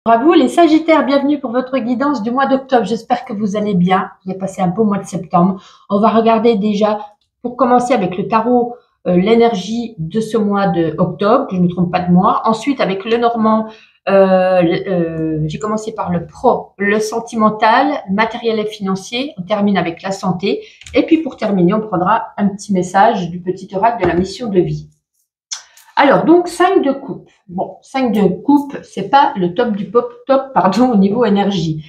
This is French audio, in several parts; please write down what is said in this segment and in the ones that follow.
À vous les Sagittaires, bienvenue pour votre guidance du mois d'octobre. J'espère que vous allez bien. Vous avez passé un beau mois de septembre. On va regarder déjà, pour commencer avec le tarot, l'énergie de ce mois d'octobre, que je ne me trompe pas de mois. Ensuite, avec le normand, j'ai commencé par le pro, le sentimental, matériel et financier. On termine avec la santé. Et puis pour terminer, on prendra un petit message du petit oracle de la mission de vie. Alors, donc, 5 de coupe. Bon, 5 de coupe, c'est pas le top du top, pardon, au niveau énergie.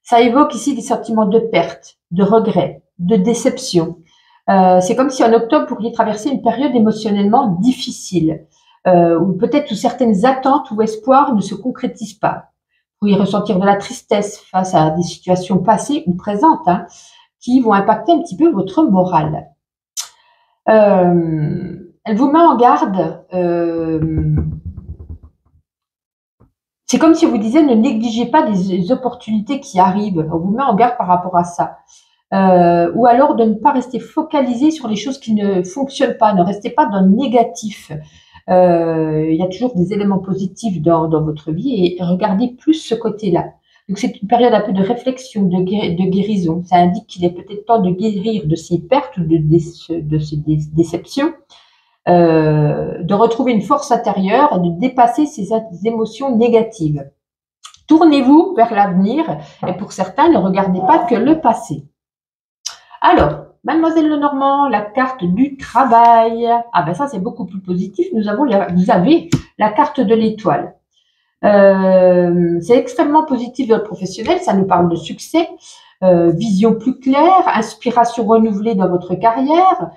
Ça évoque ici des sentiments de perte, de regret, de déception. C'est comme si en octobre, vous pourriez traverser une période émotionnellement difficile, ou peut-être où certaines attentes ou espoirs ne se concrétisent pas. Vous pourriez ressentir de la tristesse face à des situations passées ou présentes, hein, qui vont impacter un petit peu votre morale. Elle vous met en garde. C'est comme si on vous disait ne négligez pas des opportunités qui arrivent. On vous met en garde par rapport à ça. Ou alors de ne pas rester focalisé sur les choses qui ne fonctionnent pas. Ne restez pas dans le négatif. Il y a toujours des éléments positifs dans votre vie et regardez plus ce côté-là. Donc c'est une période un peu de réflexion, de guérison. Ça indique qu'il est peut-être temps de guérir de ces pertes ou de ces déceptions. De retrouver une force intérieure et de dépasser ces émotions négatives. Tournez-vous vers l'avenir et pour certains, ne regardez pas que le passé. Alors, Mademoiselle Lenormand, la carte du travail. Ah ben ça, c'est beaucoup plus positif. Vous avez la carte de l'étoile. C'est extrêmement positif dans le professionnel. Ça nous parle de succès. Vision plus claire, inspiration renouvelée dans votre carrière.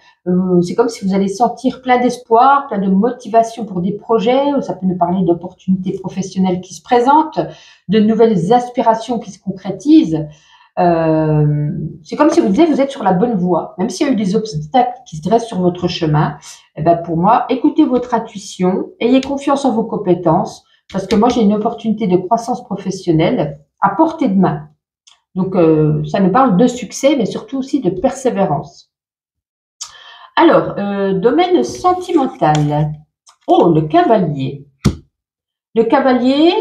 C'est comme si vous allez sentir plein d'espoir, plein de motivation pour des projets. Ça peut nous parler d'opportunités professionnelles qui se présentent, de nouvelles aspirations qui se concrétisent. C'est comme si vous disiez vous êtes sur la bonne voie, même s'il y a eu des obstacles qui se dressent sur votre chemin. Eh ben pour moi, écoutez votre intuition, ayez confiance en vos compétences, parce que moi j'ai une opportunité de croissance professionnelle à portée de main. Donc, ça nous parle de succès, mais surtout aussi de persévérance. Alors, domaine sentimental. Oh, le cavalier. Le cavalier,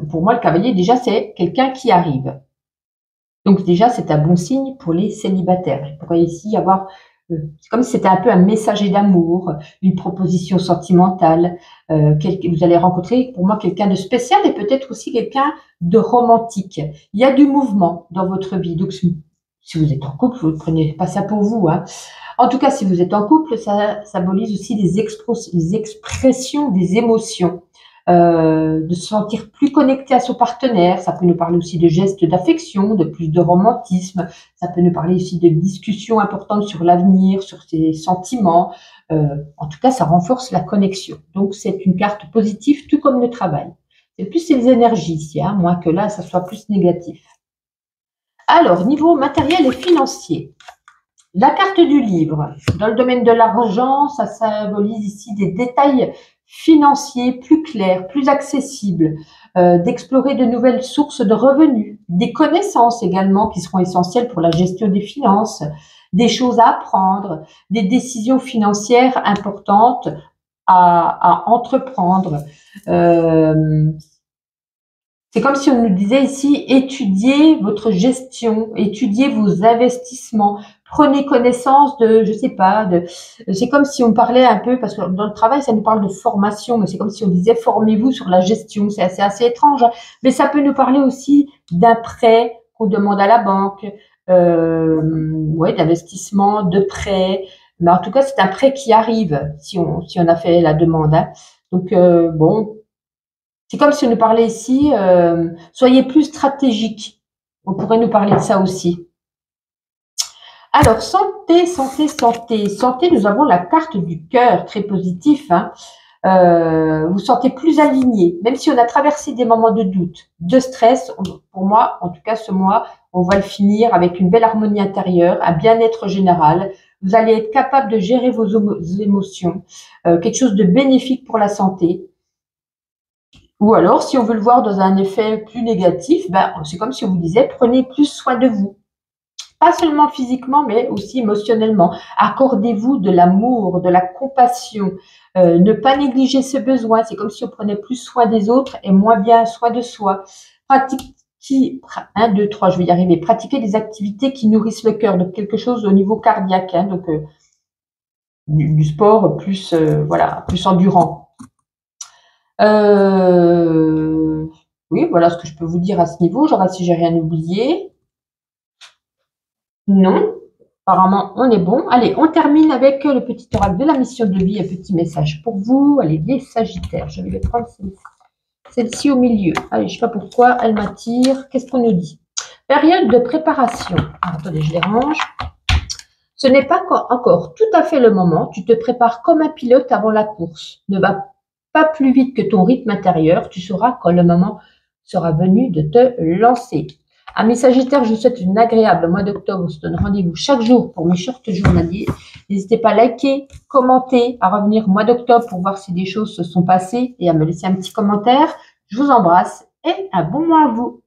pour moi, le cavalier, déjà, c'est quelqu'un qui arrive. Donc, déjà, c'est un bon signe pour les célibataires. Il pourrait ici y avoir, c'est comme si c'était un peu un messager d'amour, une proposition sentimentale. Vous allez rencontrer, pour moi, quelqu'un de spécial et peut-être aussi quelqu'un de romantique. Il y a du mouvement dans votre vie. Donc, si vous êtes en couple, vous ne prenez pas ça pour vous, hein. En tout cas, si vous êtes en couple, ça symbolise aussi les expressions des émotions. De se sentir plus connecté à son partenaire. Ça peut nous parler aussi de gestes d'affection, de plus de romantisme. Ça peut nous parler aussi de discussions importantes sur l'avenir, sur ses sentiments. En tout cas, ça renforce la connexion. Donc, c'est une carte positive, tout comme le travail. C'est plus les énergies ici, hein, moins que là, ça soit plus négatif. Alors, niveau matériel et financier. La carte du livre. Dans le domaine de l'argent, ça symbolise ici des détails financiers plus clairs, plus accessibles, d'explorer de nouvelles sources de revenus, des connaissances également qui seront essentielles pour la gestion des finances, des choses à apprendre, des décisions financières importantes à entreprendre. C'est comme si on nous disait ici, étudiez votre gestion, étudiez vos investissements, prenez connaissance de, je sais pas, c'est comme si on parlait un peu, parce que dans le travail, ça nous parle de formation, mais c'est comme si on disait, formez-vous sur la gestion, c'est assez étrange, hein. Mais ça peut nous parler aussi d'un prêt qu'on demande à la banque, ouais, d'investissement, de prêt, mais en tout cas, c'est un prêt qui arrive, si on a fait la demande, hein. Donc, bon, c'est comme si on nous parlait ici, soyez plus stratégique. On pourrait nous parler de ça aussi. Alors, santé, santé, santé. Santé, nous avons la carte du cœur, très positif, hein. Vous sentez plus aligné, même si on a traversé des moments de doute, de stress. Pour moi, en tout cas ce mois, on va le finir avec une belle harmonie intérieure, un bien-être général. Vous allez être capable de gérer vos émotions, quelque chose de bénéfique pour la santé. Ou alors, si on veut le voir dans un effet plus négatif, c'est comme si on vous disait, prenez plus soin de vous. Pas seulement physiquement, mais aussi émotionnellement. Accordez-vous de l'amour, de la compassion. Ne pas négliger ce besoin. C'est comme si on prenait plus soin des autres et moins bien soin de soi. Pratiquez, 1, 2, 3, je vais y arriver. Pratiquez des activités qui nourrissent le cœur, donc quelque chose au niveau cardiaque. Hein, donc, du sport plus, voilà, plus endurant. Oui, voilà ce que je peux vous dire à ce niveau. Je regarde si j'ai rien oublié. Non, apparemment on est bon. Allez, on termine avec le petit oracle de la mission de vie, un petit message pour vous. Allez, les Sagittaires, je vais prendre celle-ci au milieu. Allez, je ne sais pas pourquoi elle m'attire. Qu'est-ce qu'on nous dit? Période de préparation. Ah, attendez, je les range. Ce n'est pas encore tout à fait le moment. Tu te prépares comme un pilote avant la course. Ne va pas plus vite que ton rythme intérieur. Tu sauras quand le moment sera venu de te lancer. Amis Sagittaires, je vous souhaite une agréable mois d'octobre. On se donne rendez-vous chaque jour pour mes shorts journaliers. N'hésitez pas à liker, commenter, à revenir au mois d'octobre pour voir si des choses se sont passées et à me laisser un petit commentaire. Je vous embrasse et un bon mois à vous.